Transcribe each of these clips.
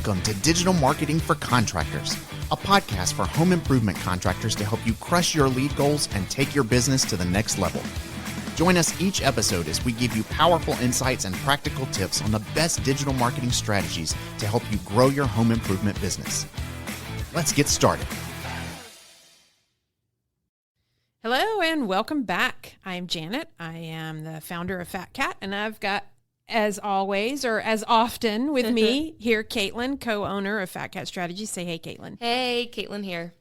Welcome to Digital Marketing for Contractors, a podcast for home improvement contractors to help you crush your lead goals and take your business to the next level. Join us each episode as we give you powerful insights and practical tips on the best digital marketing strategies to help you grow your home improvement business. Let's get started. Hello and welcome back. I'm Janet. I am the founder of Fat Cat, and I've got, as always, or as often with me here, Caitlyn, co-owner of Fat Cat Strategy. Say hey, Caitlyn. Hey, Caitlyn here.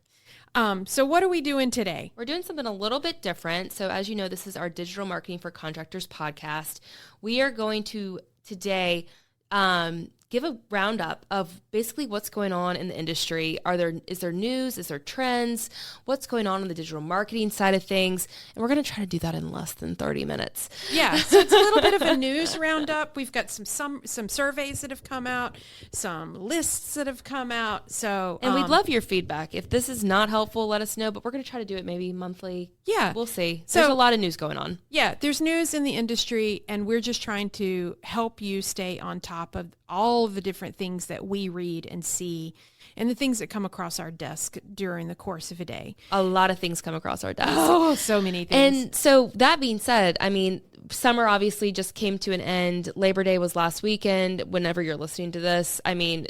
So what are we doing today? We're doing something a little bit different. So as you know, this is our Digital Marketing for Contractors podcast. We are going to today give a roundup of basically what's going on in the industry. Is there news? Is there trends? What's going on the digital marketing side of things? And we're going to try to do that in less than 30 minutes. Yeah, so it's a little bit of a news roundup. We've got some surveys that have come out, some lists that have come out. So and we'd love your feedback. If this is not helpful, let us know. But we're going to try to do it maybe monthly. Yeah, we'll see. So, there's a lot of news going on. Yeah, there's news in the industry, and we're just trying to help you stay on top of all of the different things that we read and see and the things that come across our desk during the course of a day. A lot of things come across our desk. Oh, so many things. And so that being said, I mean, summer obviously just came to an end. Labor Day was last weekend. Whenever you're listening to this, I mean,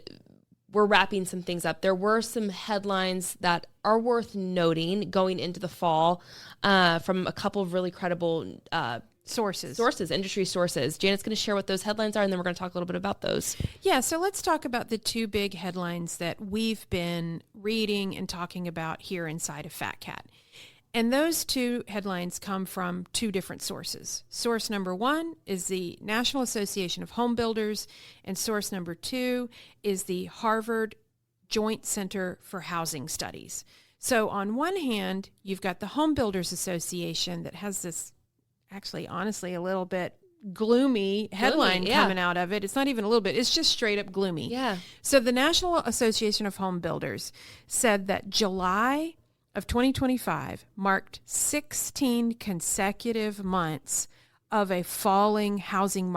we're wrapping some things up. There were some headlines that are worth noting going into the fall from a couple of really credible industry sources. Janet's going to share what those headlines are, and then we're going to talk a little bit about those. Yeah, so let's talk about the two big headlines that we've been reading and talking about here inside of Fat Cat. And those two headlines come from two different sources. Source number one is the National Association of Home Builders, and source number two is the Harvard Joint Center for Housing Studies. So on one hand, you've got the Home Builders Association that has this actually, honestly, a little bit gloomy headline coming out of it. It's not even a little bit. It's just straight up gloomy. Yeah. So the National Association of Home Builders said that July of 2025 marked 16 consecutive months of a falling housing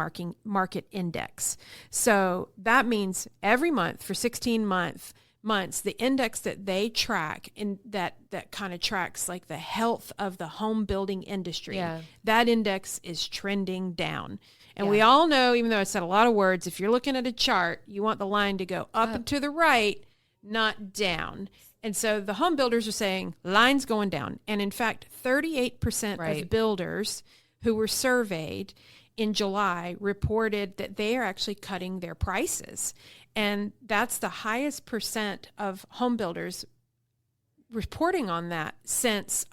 market index. So that means every month for 16 months, the index that they track and that kind of tracks like the health of the home building industry, that index is trending down. And we all know, even though I said a lot of words, if you're looking at a chart, you want the line to go up and to the right, not down. And so the home builders are saying line's going down. And in fact, 38% of builders who were surveyed in July reported that they are actually cutting their prices. And that's the highest percent of home builders reporting on that since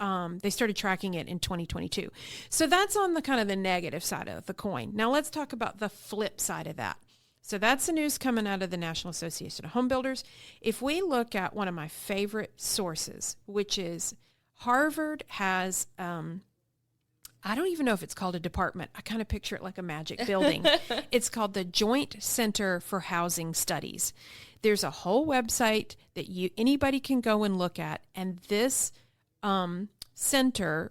they started tracking it in 2022. So that's on the kind of the negative side of the coin. Now let's talk about the flip side of that. So that's the news coming out of the National Association of Home Builders. If we look at one of my favorite sources, which is Harvard has I don't even know if it's called a department. I kind of picture it like a magic building. It's called the Joint Center for Housing Studies. There's a whole website that anybody can go and look at, and this center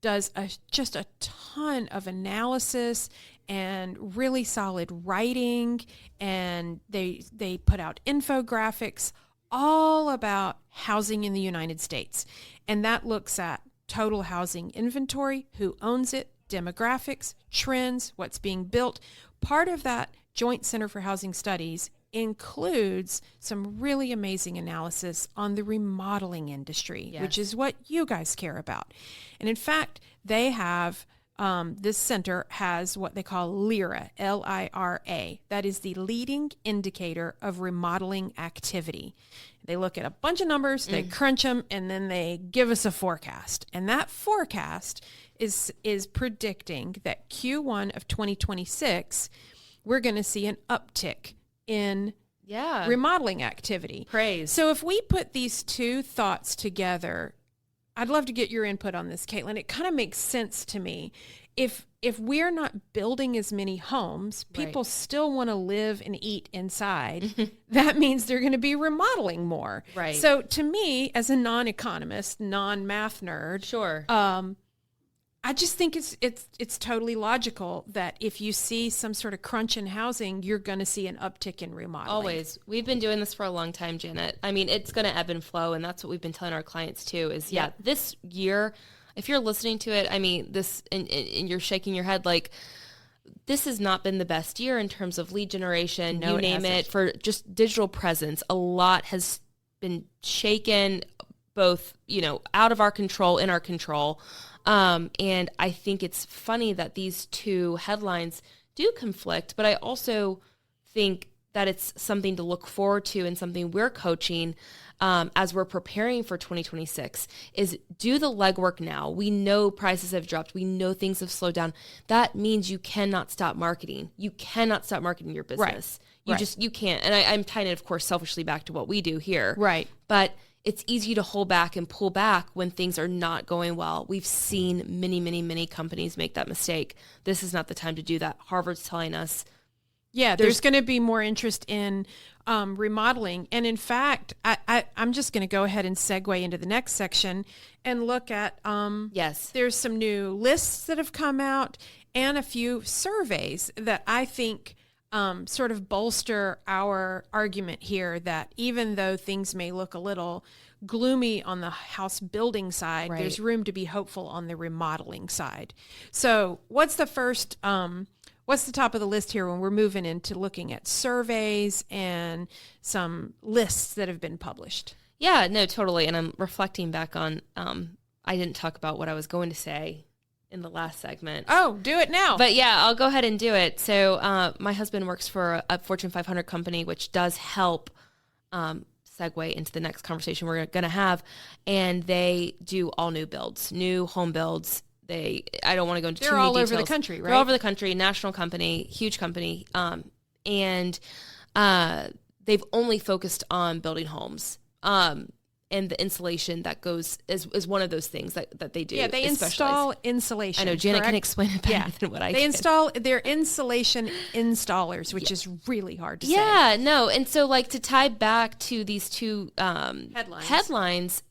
does just a ton of analysis and really solid writing, and they put out infographics all about housing in the United States, and that looks at total housing inventory, who owns it, demographics, trends, what's being built. Part of that Joint Center for Housing Studies includes some really amazing analysis on the remodeling industry, which is what you guys care about. And in fact, they have, this center has what they call LIRA, L-I-R-A. That is the leading indicator of remodeling activity. They look at a bunch of numbers, they crunch them, and then they give us a forecast. And that forecast is predicting that Q1 of 2026, we're going to see an uptick in remodeling activity. Praise. So if we put these two thoughts together, I'd love to get your input on this, Caitlyn. It kind of makes sense to me. If we're not building as many homes, people still want to live and eat inside. That means they're going to be remodeling more. Right. So to me, as a non-economist, non-math nerd, I just think it's totally logical that if you see some sort of crunch in housing, you're going to see an uptick in remodeling. Always. We've been doing this for a long time, Janet. I mean, it's going to ebb and flow, and that's what we've been telling our clients too is, this year, if you're listening to it, I mean, this, and you're shaking your head like, this has not been the best year in terms of lead generation, No, you it name hasn't. it, for just digital presence. A lot has been shaken, both, out of our control, in our control. And I think it's funny that these two headlines do conflict, but I also think that it's something to look forward to and something we're coaching as we're preparing for 2026 is do the legwork now. We know prices have dropped. We know things have slowed down. That means you cannot stop marketing. You cannot stop marketing your business. You can't. And I'm tying it, of course, selfishly back to what we do here. Right. But it's easy to hold back and pull back when things are not going well. We've seen many, many, many companies make that mistake. This is not the time to do that. Harvard's telling us. Yeah, there's going to be more interest in remodeling. And in fact, I'm just going to go ahead and segue into the next section and look at, Yes. there's some new lists that have come out and a few surveys that I think sort of bolster our argument here that even though things may look a little gloomy on the house building side, Right. there's room to be hopeful on the remodeling side. So what's the first, what's the top of the list here when we're moving into looking at surveys and some lists that have been published? Yeah, no, totally. And I'm reflecting back on, I didn't talk about what I was going to say in the last segment. Oh, do it now. But yeah, I'll go ahead and do it. So my husband works for a Fortune 500 company, which does help segue into the next conversation we're going to have. And they do all new builds, new home builds. I don't want to go into too many details. They're all over the country, right? They're all over the country, national company, huge company. And they've only focused on building homes. And the insulation that goes is one of those things that they do. Yeah, they install insulation. I know Janet correct? can explain it better than what I can. They're insulation installers, which is really hard to say. Yeah, no. And so like to tie back to these two headlines,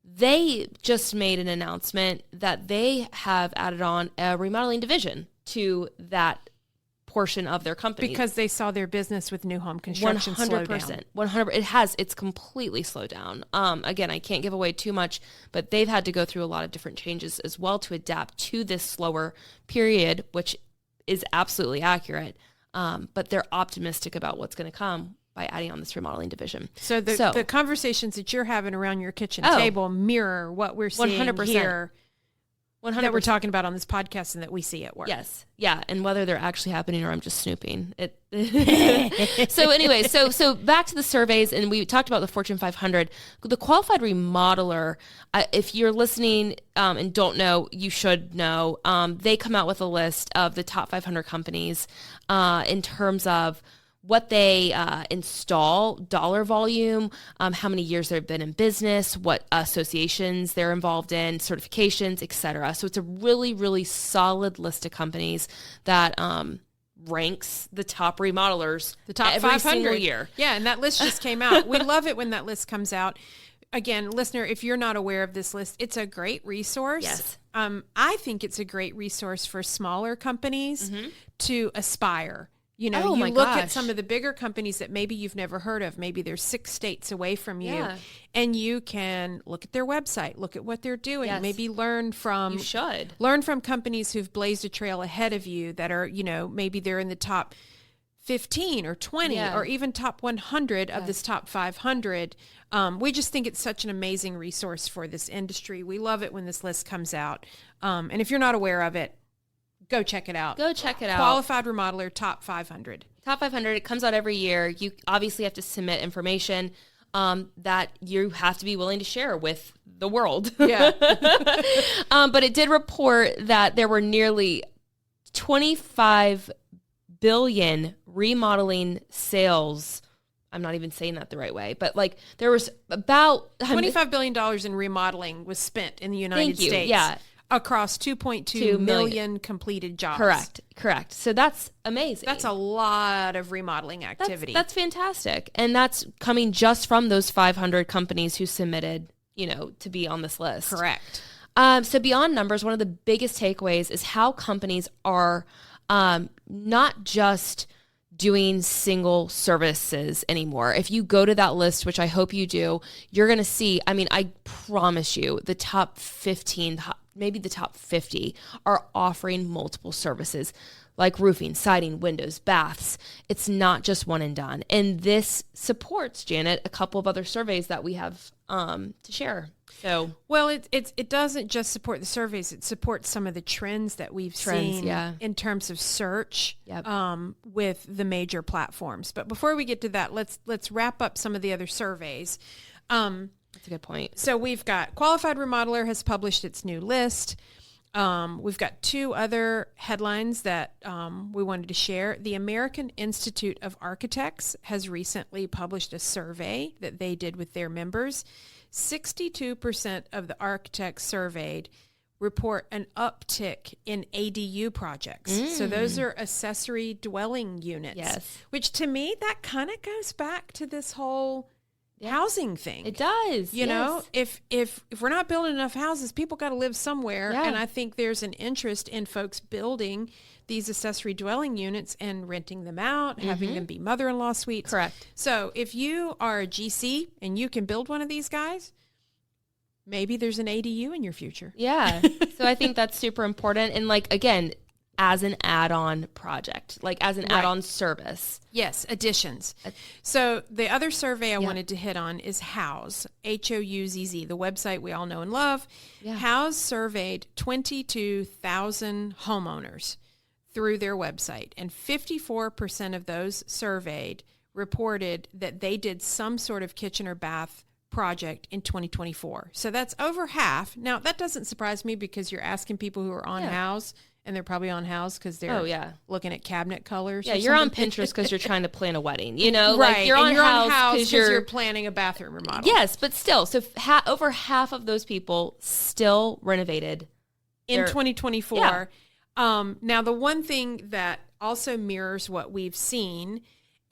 they just made an announcement that they have added on a remodeling division to that portion of their company Because they saw their business with new home construction slow down. 100%. It's completely slowed down. Again, I can't give away too much, but they've had to go through a lot of different changes as well to adapt to this slower period, which is absolutely accurate. But they're optimistic about what's going to come by adding on this remodeling division. So the conversations that you're having around your kitchen table mirror what we're seeing 100%. here 100%. that we're talking about on this podcast and that we see at work. Yes. Yeah. And whether they're actually happening or I'm just snooping. So anyway, so back to the surveys, and we talked about the Fortune 500. The Qualified Remodeler, if you're listening and don't know, you should know. They come out with a list of the top 500 companies in terms of what they install, dollar volume, how many years they've been in business, what associations they're involved in, certifications, etc. So it's a really, really solid list of companies that ranks the top remodelers, The top every 500 single year. Yeah, and that list just came out. We love it when that list comes out. Again, listener, if you're not aware of this list, it's a great resource. Yes. I think it's a great resource for smaller companies to aspire. You know, Oh, you my look at gosh. some of the bigger companies that maybe you've never heard of. Maybe they're 6 states away from you. Yeah. And you can look at their website, look at what they're doing, Yes. maybe learn from You should. learn from companies who've blazed a trail ahead of you that are, you know, maybe they're in the top 15 or 20 Yeah. or even top 100 of this top 500. We just think it's such an amazing resource for this industry. We love it when this list comes out. And if you're not aware of it, go check it out. Go check it out. Qualified Remodeler Top 500. Top 500, it comes out every year. You obviously have to submit information that you have to be willing to share with the world. Yeah. But it did report that there were nearly 25 billion remodeling sales. I'm not even saying that the right way, but like there was about $25 billion in remodeling was spent in the United States. Yeah. Across 2.2 million completed jobs. Correct. So that's amazing. That's a lot of remodeling activity. That's fantastic. And that's coming just from those 500 companies who submitted, you know, to be on this list. correct. So beyond numbers, one of the biggest takeaways is how companies are not just doing single services anymore. If you go to that list, which I hope you do, you're going to see, I mean, I promise you, the top 15, maybe the top 50 are offering multiple services like roofing, siding, windows, baths. It's not just one and done. And this supports, Janet, a couple of other surveys that we have to share. So, well, it doesn't just support the surveys; it supports some of the trends that we've seen in terms of search with the major platforms. But before we get to that, let's wrap up some of the other surveys. That's a good point. So we've got Qualified Remodeler has published its new list. We've got two other headlines that we wanted to share. The American Institute of Architects has recently published a survey that they did with their members. 62% of the architects surveyed report an uptick in ADU projects. So those are accessory dwelling units. Yes. Which to me, that kind of goes back to this whole housing thing. It does. You know, if we're not building enough houses, people got to live somewhere. Yeah. And I think there's an interest in folks building these accessory dwelling units and renting them out, having them be mother-in-law suites. Correct. So if you are a GC and you can build one of these guys, maybe there's an ADU in your future. Yeah. So I think that's super important. And like, again, as an add-on project, like as an add-on service. Yes, additions. So the other survey I wanted to hit on is Houzz, Houzz, the website we all know and love. Yeah. Houzz surveyed 22,000 homeowners through their website, and 54% of those surveyed reported that they did some sort of kitchen or bath project in 2024. So that's over half. Now, that doesn't surprise me because you're asking people who are on Houzz, and they're probably on Houzz because they're looking at cabinet colors. Yeah, you're on Pinterest because you're trying to plan a wedding. You know, right? Like you're on Houzz because you're planning a bathroom remodel. Yes, but still, so over half of those people still renovated in 2024. Yeah. Now, the one thing that also mirrors what we've seen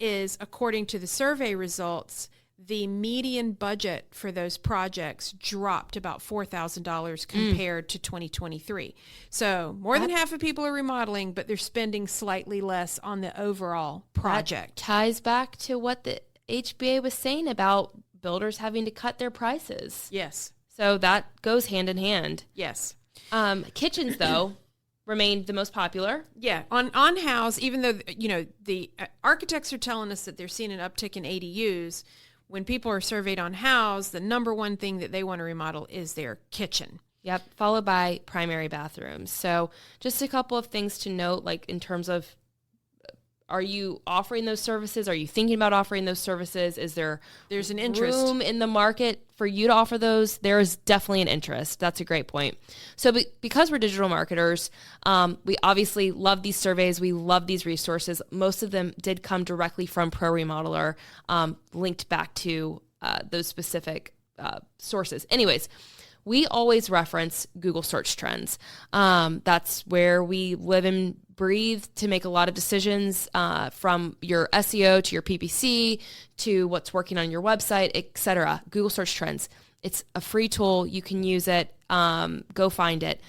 is, according to the survey results, the median budget for those projects dropped about $4,000 compared to 2023. So more than half of people are remodeling, but they're spending slightly less on the overall project. That ties back to what the HBA was saying about builders having to cut their prices. Yes. So that goes hand in hand. Yes. Kitchens, though, remained the most popular. Yeah. On Houzz, even though, you know, the architects are telling us that they're seeing an uptick in ADUs, when people are surveyed on Houzz, the number one thing that they want to remodel is their kitchen. Yep, followed by primary bathrooms. So just a couple of things to note, like in terms of, are you offering those services? Are you thinking about offering those services? There's an interest room in the market for you to offer those? There is definitely an interest. That's a great point. So because we're digital marketers, we obviously love these surveys. We love these resources. Most of them did come directly from Pro Remodeler, linked back to those specific sources. Anyways, we always reference Google search trends. That's where we live and breathe to make a lot of decisions, from your SEO to your PPC to what's working on your website, etc. Google search trends. It's a free tool. You can use it. Go find it.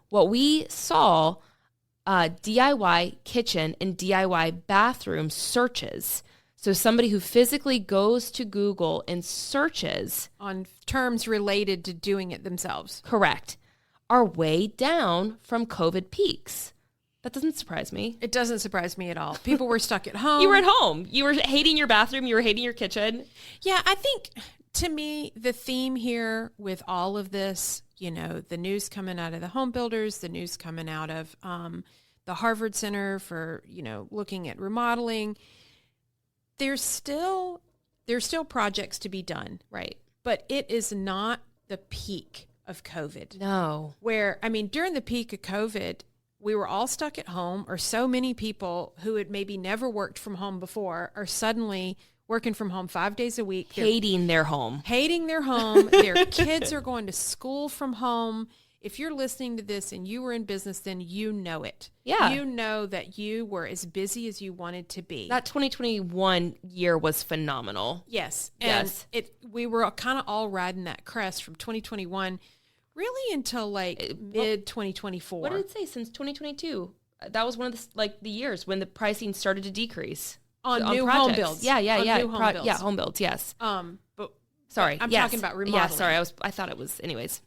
What we saw, DIY kitchen and DIY bathroom searches. So somebody who physically goes to Google and searches on terms related to doing it themselves. Correct. Are way down from COVID peaks. That doesn't surprise me. It doesn't surprise me at all. People were stuck at home. You were at home. You were hating your bathroom. You were hating your kitchen. Yeah, I think, to me, the theme here with all of this, you know, the news coming out of the home builders, the news coming out of the Harvard Center for, you know, looking at remodeling, there's still projects to be done. Right. But it is not the peak of COVID. No. Where, I mean, during the peak of COVID, we were all stuck at home, or so many people who had maybe never worked from home before are suddenly working from home 5 days a week. Hating their home. Their kids are going to school from home. If you're listening to this and you were in business, then you know it. Yeah. You know that you were as busy as you wanted to be. That 2021 year was phenomenal. Yes. And we were kind of all riding that crest from 2021, really until like mid 2024. What did it say? Since 2022, that was one of the years when the pricing started to decrease on new home builds. Yeah. New home builds. Yeah, home builds. Yes. But sorry, I'm talking about remodeling. Yeah, sorry. I thought it was. Anyways,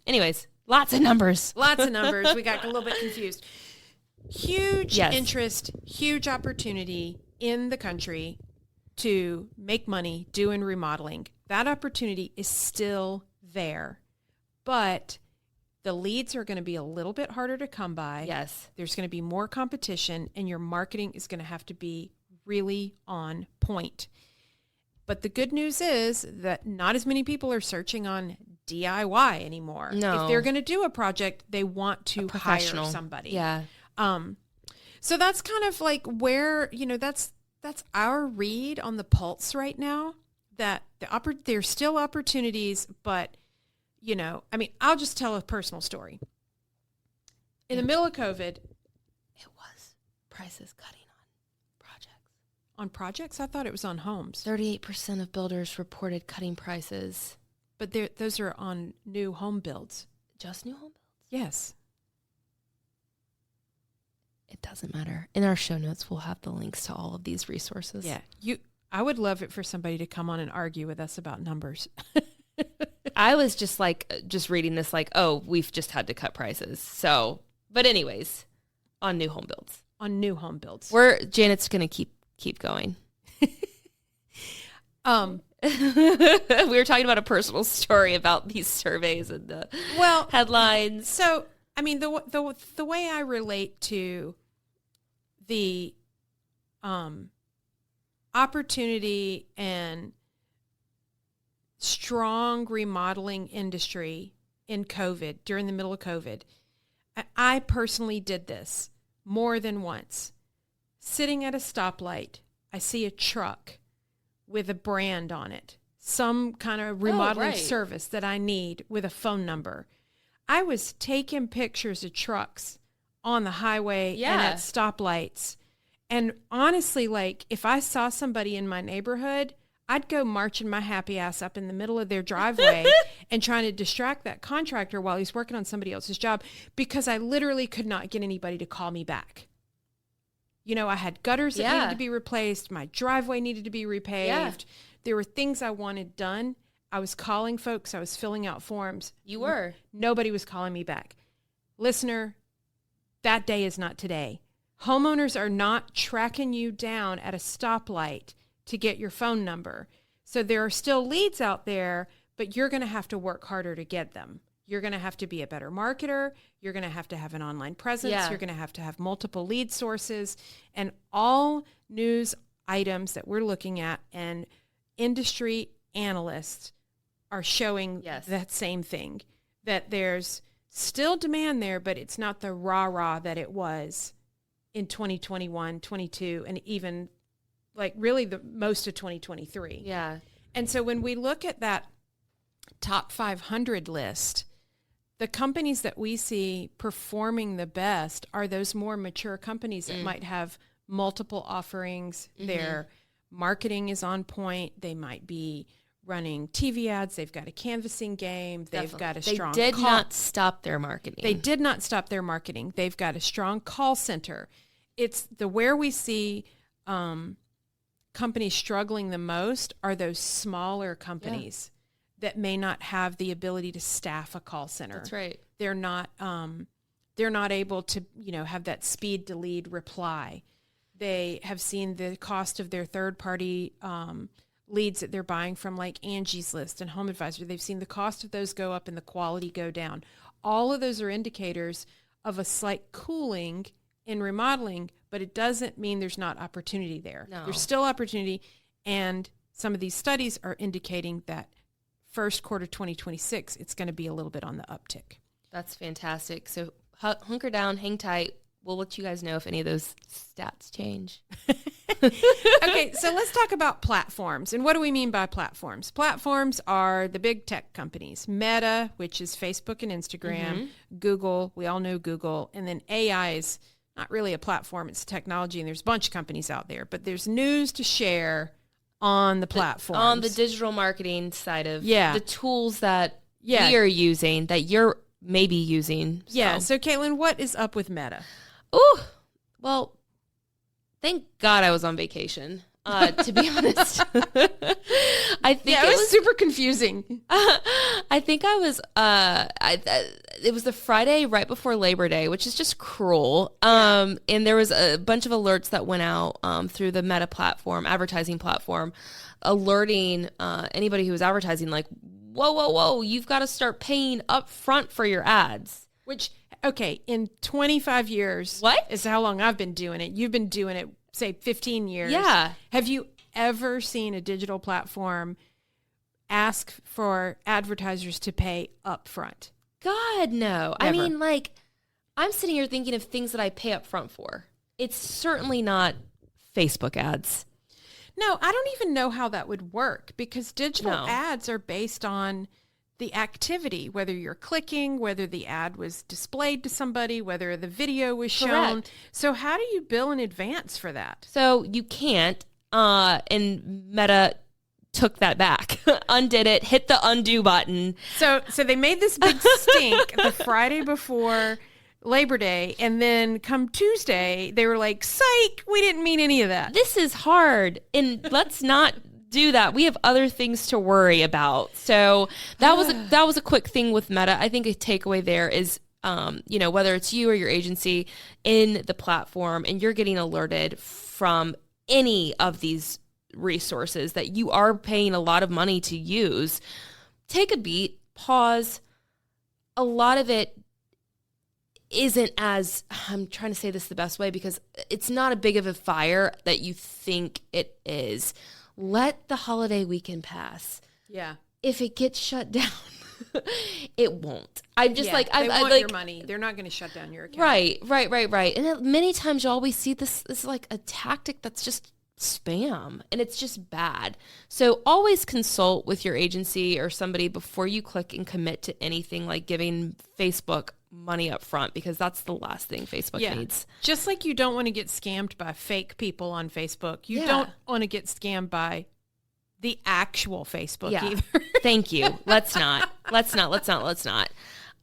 lots of numbers. Lots of numbers. We got a little bit confused. Huge interest, huge opportunity in the country to make money doing remodeling. That opportunity is still there, but the leads are going to be a little bit harder to come by. Yes. There's going to be more competition, and your marketing is going to have to be really on point. But the good news is that not as many people are searching on DIY anymore. No. If they're going to do a project, they want to hire somebody. Yeah. So that's kind of like where, that's our read on the pulse right now, that there's still opportunities, but, I'll just tell a personal story. In the middle of COVID, it was prices cutting on projects. On projects? I thought it was on homes. 38% of builders reported cutting prices. But those are on new home builds. Just new home builds? Yes. It doesn't matter. In our show notes, we'll have the links to all of these resources. Yeah. I would love it for somebody to come on and argue with us about numbers. I was just reading this we've just had to cut prices. So, but anyways, on new home builds. On new home builds. Janet's going to keep going. We were talking about a personal story about these surveys and the headlines. So, the way I relate to the opportunity and strong remodeling industry in COVID, during the middle of COVID, I personally did this more than once. Sitting at a stoplight, I see a truck with a brand on it, some kind of remodeling service that I need with a phone number. I was taking pictures of trucks on the highway and at stoplights. And honestly, if I saw somebody in my neighborhood, I'd go marching my happy ass up in the middle of their driveway and trying to distract that contractor while he's working on somebody else's job, because I literally could not get anybody to call me back. I had gutters that needed to be replaced. My driveway needed to be repaved. Yeah. There were things I wanted done. I was calling folks. I was filling out forms. You were. Nobody was calling me back. Listener, that day is not today. Homeowners are not tracking you down at a stoplight to get your phone number. So there are still leads out there, but you're going to have to work harder to get them. You're going to have to be a better marketer. You're going to have an online presence. Yeah. You're going to have multiple lead sources, and all news items that we're looking at and industry analysts are showing that same thing, that there's still demand there, but it's not the rah-rah that it was in 2021, 22, and even really the most of 2023. Yeah. And so when we look at that top 500 list, the companies that we see performing the best are those more mature companies that might have multiple offerings. Mm-hmm. Their marketing is on point. They might be running TV ads. They've got a canvassing game. They've got a strong... They did not stop their marketing. They did not stop their marketing. They've got a strong call center. It's where we see companies struggling the most are those smaller companies that may not have the ability to staff a call center. That's right. They're not able to, have that speed to lead reply. They have seen the cost of their third party leads that they're buying from Angie's List and Home Advisor. They've seen the cost of those go up and the quality go down. All of those are indicators of a slight cooling in remodeling, but it doesn't mean there's not opportunity there. No. There's still opportunity, and some of these studies are indicating that first quarter 2026, it's going to be a little bit on the uptick. That's fantastic. So hunker down, hang tight. We'll let you guys know if any of those stats change. Okay, so let's talk about platforms. And what do we mean by platforms? Platforms are the big tech companies. Meta, which is Facebook and Instagram. Google, we all know Google. And then AI is not really a platform, it's technology, and there's a bunch of companies out there. But there's news to share on the platforms. On the digital marketing side of the tools that we are using, that you're maybe using. Yeah. So Caitlyn, what is up with Meta? Oh, well, thank God I was on vacation. To be honest, I think it was super confusing. I think I was. It was the Friday right before Labor Day, which is just cruel. And there was a bunch of alerts that went out through the Meta platform, advertising platform, alerting anybody who was advertising, like, whoa, you've got to start paying up front for your ads. Which, okay, in 25 years, what is how long I've been doing it. You've been doing it, say, 15 years. Yeah. Have you ever seen a digital platform ask for advertisers to pay up front? God, no. Never. I mean, like, I'm sitting here thinking of things that I pay up front for. It's certainly not Facebook ads. No, I don't even know how that would work, because digital ads are based on the activity, whether you're clicking, whether the ad was displayed to somebody, whether the video was shown. Correct. So how do you bill in advance for that? So you can't, and Meta took that back, undid it, hit the undo button. So they made this big stink the Friday before Labor Day, and then come Tuesday, they were like, psych, we didn't mean any of that. This is hard, and let's not do that. We have other things to worry about. So that was a quick thing with Meta. I think a takeaway there is, whether it's you or your agency in the platform, and you're getting alerted from any of these resources that you are paying a lot of money to use, take a beat, pause. A lot of it isn't as, I'm trying to say this the best way, because it's not a big of a fire that you think it is. Let the holiday weekend pass. Yeah. If it gets shut down, it won't. I'm just they want your money. They're not going to shut down your account. Right. And many times you always see this is like a tactic that's just spam, and it's just bad. So always consult with your agency or somebody before you click and commit to anything like giving Facebook money up front, because that's the last thing Facebook needs. Just like you don't want to get scammed by fake people on Facebook, you don't want to get scammed by the actual Facebook either. Thank you. Let's not.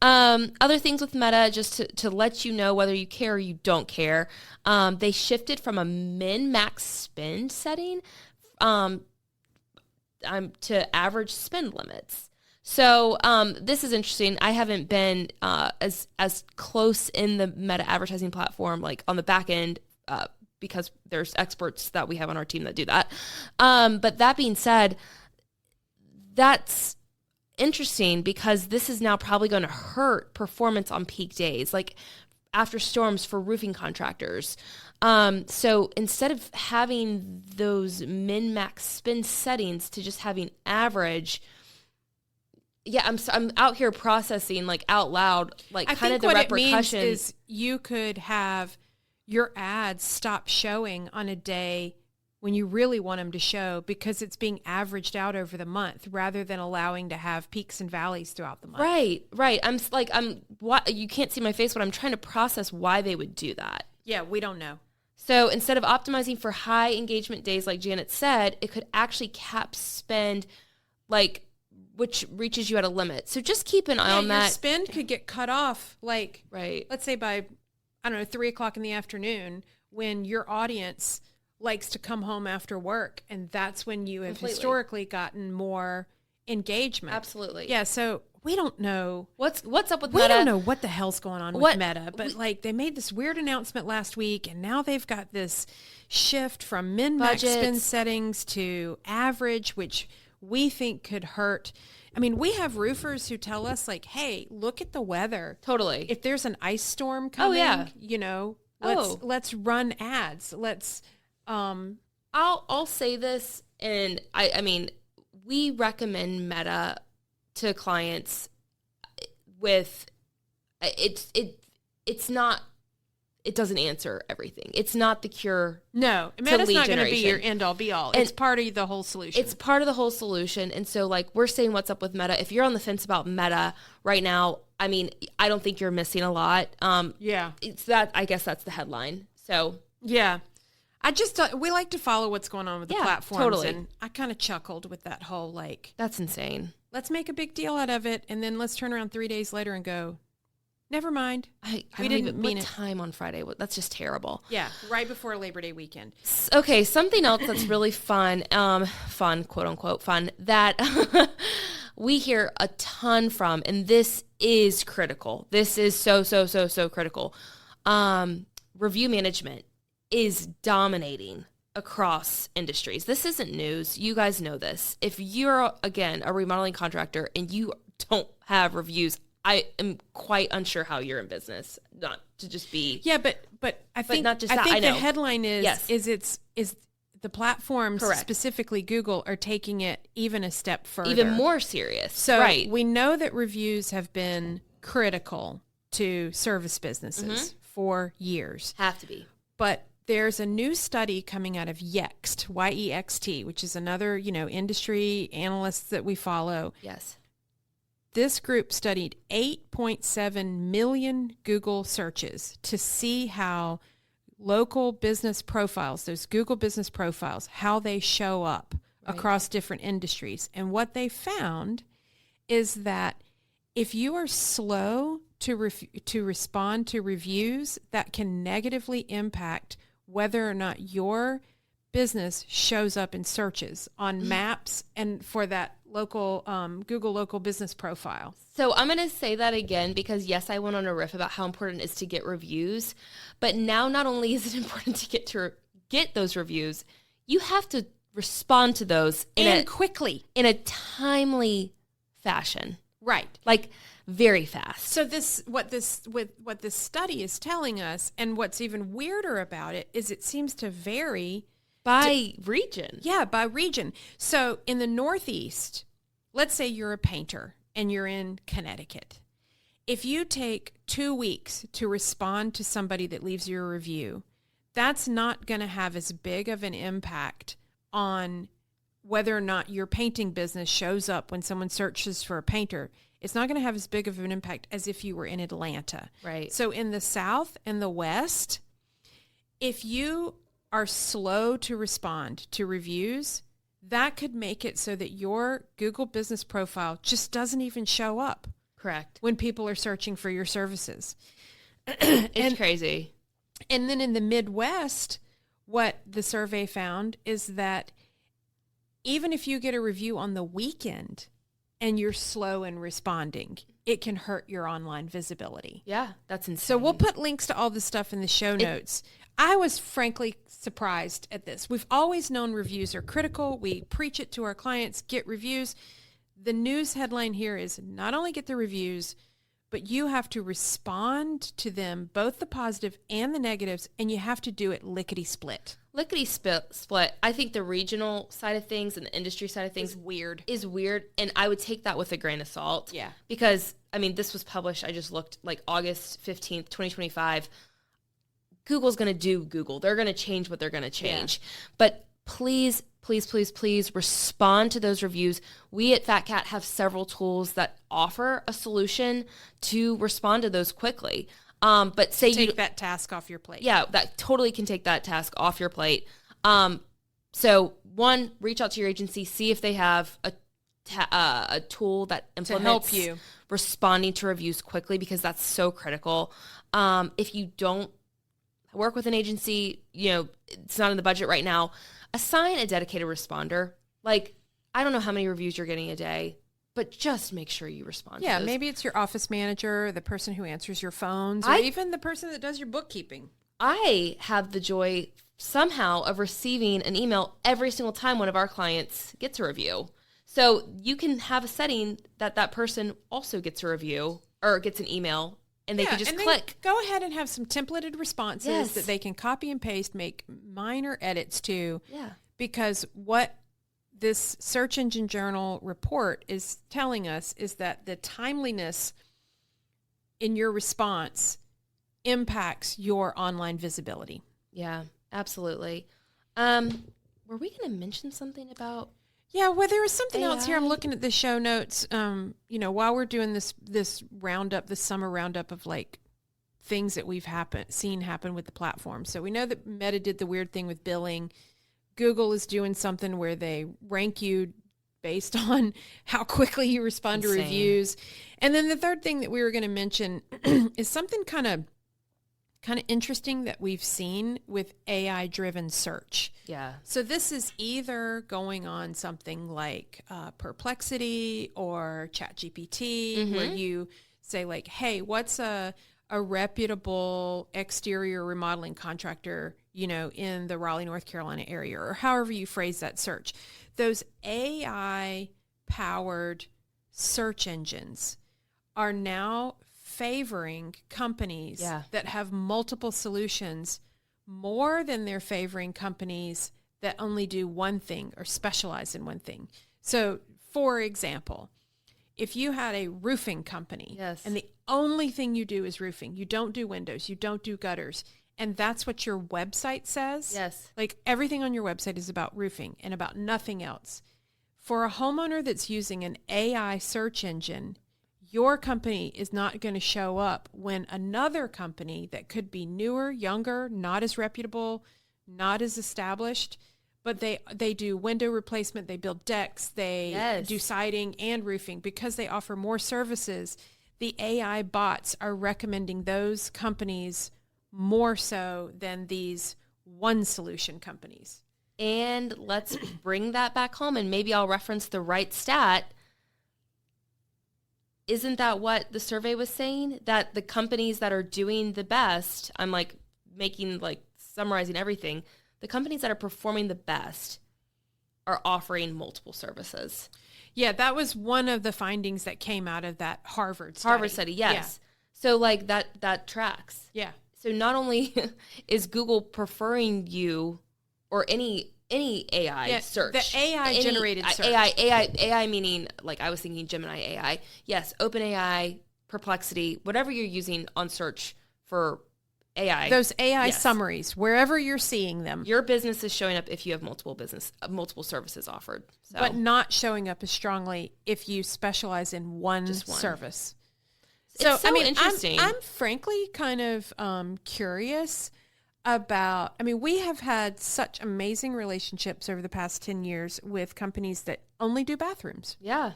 Other things with Meta, just to let you know whether you care or you don't care, they shifted from a min-max spend setting to average spend limits. So this is interesting. I haven't been as close in the Meta advertising platform, like on the back end, because there's experts that we have on our team that do that. But that being said, that's interesting, because this is now probably going to hurt performance on peak days, like after storms for roofing contractors. So instead of having those min-max spend settings to just having average, I'm out here processing like out loud, like kind of the repercussions. It means is you could have your ads stop showing on a day when you really want them to show, because it's being averaged out over the month rather than allowing to have peaks and valleys throughout the month. Right. You can't see my face, but I'm trying to process why they would do that. Yeah, we don't know. So instead of optimizing for high engagement days, like Janet said, it could actually cap spend, like, which reaches you at a limit. So just keep an eye on that. Your spend could get cut off, like, right. Let's say by, 3:00 in the afternoon, when your audience likes to come home after work, and that's when you have historically gotten more engagement. Absolutely. Yeah, so we don't know what's up with Meta. We don't know what the hell's going on with Meta, but they made this weird announcement last week, and now they've got this shift from min-max spend settings to average, which we think could hurt. I mean, we have roofers who tell us, like, hey, look at the weather. Totally. If there's an ice storm coming, let's run ads. I'll say this, and I mean, we recommend Meta to clients with it's not, it doesn't answer everything. It's not the cure. No, Meta's not going to be your end all be all. It's part of the whole solution. It's part of the whole solution. And so, like, we're saying what's up with Meta. If you're on the fence about Meta right now, I mean, I don't think you're missing a lot. It's that, I guess that's the headline. So yeah. We like to follow what's going on with the platforms. Totally. And I kind of chuckled with that whole, like, that's insane. Let's make a big deal out of it, and then let's turn around 3 days later and go, Never mind. I We don't didn't even mean what it. time on Friday. That's just terrible. Yeah, right before Labor Day weekend. Okay, something else that's really fun, quote unquote fun, that we hear a ton from, and this is critical. This is so critical. Review management is dominating across industries. This isn't news. You guys know this. If you're, again, a remodeling contractor and you don't have reviews, I am quite unsure how you're in business. Not to just be but I think not just I that, think I the know. headline is Yes. is the platforms, Correct. specifically Google, are taking it even a step further, even more serious. So right. we know that reviews have been critical to service businesses for years. Have to be. But there's a new study coming out of Yext, Y-E-X-T, which is another, industry analysts that we follow. Yes. This group studied 8.7 million Google searches to see how local business profiles, those Google business profiles, how they show up across different industries. And what they found is that if you are slow to respond to reviews, that can negatively impact whether or not your business shows up in searches on maps and for that local Google local business profile. So I'm going to say that again because, yes, I went on a riff about how important it is to get reviews. But now not only is it important to get those reviews, you have to respond to those quickly. In a timely fashion. Right. Like very fast. So what this study is telling us, and what's even weirder about it, is it seems to vary by region. Yeah, by region. So in the Northeast, let's say you're a painter and you're in Connecticut. If you take 2 weeks to respond to somebody that leaves you a review, that's not going to have as big of an impact on whether or not your painting business shows up when someone searches for a painter. It's not going to have as big of an impact as if you were in Atlanta. Right. So in the South and the West, if you are slow to respond to reviews, that could make it so that your Google business profile just doesn't even show up. Correct. When people are searching for your services. It's crazy. And then in the Midwest, what the survey found is that even if you get a review on the weekend and you're slow in responding, it can hurt your online visibility. Yeah, that's insane. So we'll put links to all this stuff in the show notes. I was frankly surprised at this. We've always known reviews are critical. We preach it to our clients, get reviews. The news headline here is not only get the reviews, but you have to respond to them, both the positive and the negatives, and you have to do it lickety-split. Lickety-split. I think the regional side of things and the industry side of things is weird, and I would take that with a grain of salt. Yeah. Because, this was published, I just looked, like August 15th, 2025. Google's going to do Google. They're going to change what they're going to change. Yeah. But please respond to those reviews. We at Fat Cat have several tools that offer a solution to respond to those quickly. But say take that task off your plate. Yeah, that totally can take that task off your plate. So one, reach out to your agency, see if they have a tool that implements to help you responding to reviews quickly, because that's so critical. If you don't work with an agency, it's not in the budget right now, assign a dedicated responder. Like, I don't know how many reviews you're getting a day, but just make sure you respond to those. Maybe it's your office manager, the person who answers your phones, or even the person that does your bookkeeping. I have the joy somehow of receiving an email every single time one of our clients gets a review. So you can have a setting that person also gets a review or gets an email, and they can just click. Go ahead and have some templated responses that they can copy and paste, make minor edits to. Yeah. Because what this Search Engine Journal report is telling us is that the timeliness in your response impacts your online visibility. Yeah, absolutely. Were we going to mention something about? Yeah, well, there was something AI. else here. I'm looking at the show notes. While we're doing this roundup, this summer roundup of like things that we've seen happen with the platform. So we know that Meta did the weird thing with billing. Google is doing something where they rank you based on how quickly you respond to reviews. And then the third thing that we were going to mention is something kind of interesting that we've seen with AI-driven search. Yeah. So this is either going on something like Perplexity or ChatGPT, where you say like, hey, what's a reputable exterior remodeling contractor, in the Raleigh, North Carolina area, or however you phrase that search. Those AI-powered search engines are now favoring companies that have multiple solutions more than they're favoring companies that only do one thing or specialize in one thing. So, for example, if you had a roofing company and the only thing you do is roofing, you don't do windows, you don't do gutters, and that's what your website says. Yes. Like everything on your website is about roofing and about nothing else. For a homeowner that's using an AI search engine, your company is not going to show up when another company that could be newer, younger, not as reputable, not as established, but they do window replacement, they build decks, they do siding and roofing. Because they offer more services, the AI bots are recommending those companies more so than these one solution companies. And let's bring that back home, and maybe I'll reference the right stat. Isn't that what the survey was saying? That the companies that are doing the best, I'm like summarizing everything, the companies that are performing the best are offering multiple services. Yeah, that was one of the findings that came out of that Harvard study. Harvard study, yes. Yeah. So like that tracks. Yeah. So not only is Google preferring you or any AI search. The AI generated search. AI meaning, like I was thinking Gemini AI. Yes, OpenAI, Perplexity, whatever you're using on search for AI. Those AI summaries, wherever you're seeing them. Your business is showing up if you have multiple services offered. So. But not showing up as strongly if you specialize in one service. So, it's interesting. I'm frankly kind of curious about, we have had such amazing relationships over the past 10 years with companies that only do bathrooms. Yeah.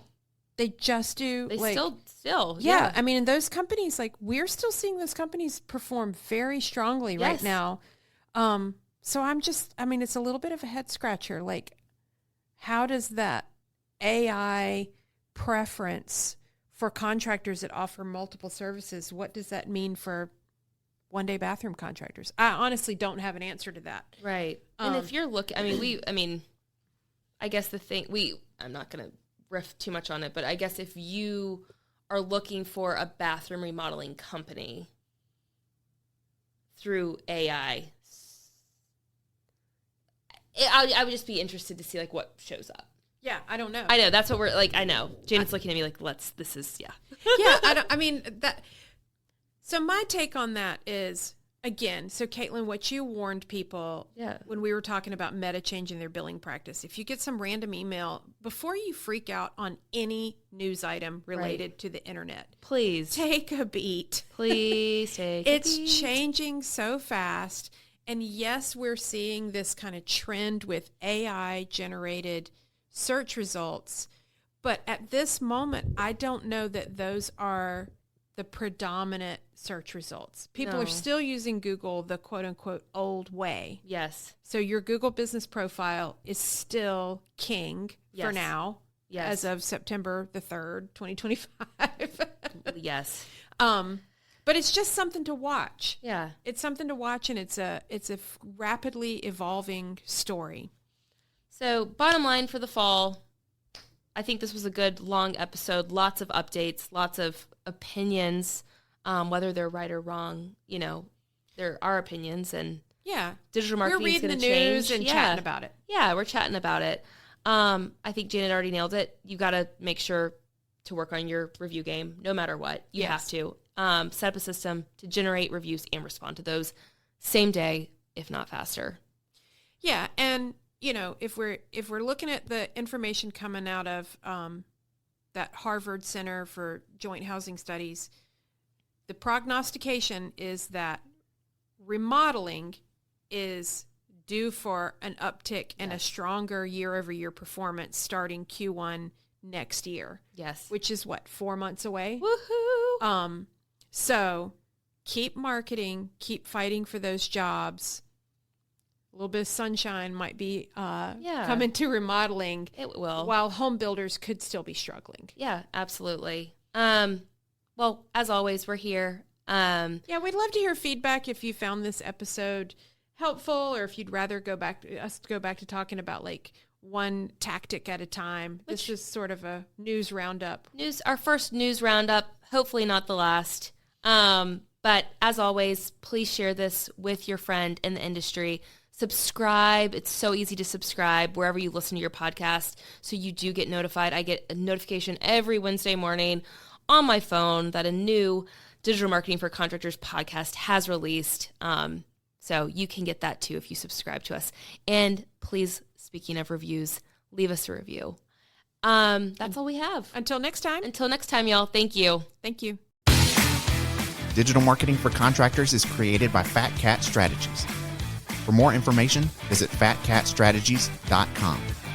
They just do. They still. Yeah. And those companies, we're still seeing those companies perform very strongly right now. So I'm just, it's a little bit of a head scratcher. Like, how does that AI preference for contractors that offer multiple services, what does that mean for one-day bathroom contractors? I honestly don't have an answer to that. Right. And if you're looking, I guess I'm not going to riff too much on it, but I guess if you are looking for a bathroom remodeling company through AI, I would just be interested to see what shows up. Yeah, I don't know. I know. That's what we're I know. Janet's looking at me Yeah, So my take on that is, again, so Caitlyn, what you warned people when we were talking about Meta changing their billing practice, if you get some random email, before you freak out on any news item related to the internet, please take a beat. Please take a beat. It's changing so fast. And yes, we're seeing this kind of trend with AI-generated search results. But at this moment, I don't know that those are the predominant search results. People are still using Google the quote-unquote old way. Yes. So your Google business profile is still king for now, as of September the 3rd, 2025. Yes. But it's just something to watch. Yeah. It's something to watch, and it's a rapidly evolving story. So bottom line for the fall, I think this was a good long episode. Lots of updates, lots of opinions, whether they're right or wrong. There are opinions, and digital marketing is going to change. We're reading the news and chatting about it. Yeah, we're chatting about it. I think Janet already nailed it. You got to make sure to work on your review game, no matter what. You have to set up a system to generate reviews and respond to those same day, if not faster. Yeah, and if we're looking at the information coming out of that Harvard Center for Joint Housing Studies, the prognostication is that remodeling is due for an uptick and a stronger year-over-year performance starting Q1 next year. Yes. Which is 4 months away? Woohoo! So keep marketing, keep fighting for those jobs. A little bit of sunshine might be coming to remodeling. It will. While home builders could still be struggling. Yeah, absolutely. Well, as always, we're here. Yeah, we'd love to hear feedback if you found this episode helpful, or if you'd rather go back to talking about like one tactic at a time. This is sort of a news roundup. Our first news roundup, hopefully not the last. But as always, please share this with your friend in the industry. Subscribe. It's so easy to subscribe wherever you listen to your podcast, so you do get notified. I get a notification every Wednesday morning on my phone that a new Digital Marketing for Contractors podcast has released. So you can get that too if you subscribe to us. And please, speaking of reviews, leave us a review. That's all we have. Until next time. Until next time, y'all. Thank you. Thank you. Digital Marketing for Contractors is created by Fat Cat Strategies. For more information, visit fatcatstrategies.com.